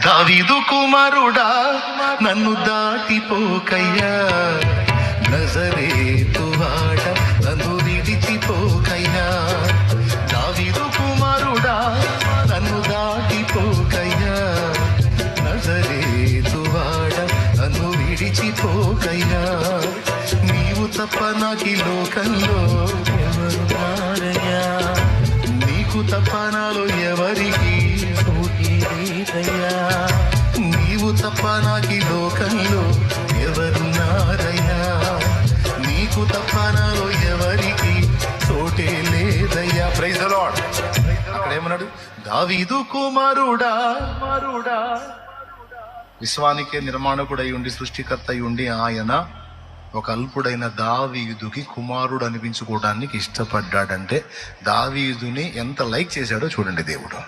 దావీదు కుమారుడా నన్ను దాటిపోకయ్యా, నజరేతు వాడ నన్ను విడిచిపోకయ్యా. దావీదు కుమారుడా నన్ను దాటిపోకయ్యా, నజరేతు వాడ నన్ను విడిచిపోకయ్యా. నీవు తప్ప నాకి లోకంలో ఎవరున్నారయ్యా, నీకు తప్ప నాలో ఎవరికి పోటీ లేదయ్యా. నీవు తప్ప నాకి లోకంలో ఎవరున్నారయ్యా, నీకు తప్ప నాలో ఎవరికి చోటే లేదయ్యా. Praise the lord. అక్కడ ఏమన్నాడు? దావీదు కుమారుడా, విశ్వానికే నిర్మాణకుడై ఉండి సృష్టికర్త అయి ఉండి ఆయన ఒక అల్పుడైన దావీదుకి కుమారుడు అనిపించుకోవడానికి ఇష్టపడ్డాడంటే దావీదుని ఎంత లైక్ చేశాడో చూడండి దేవుడు.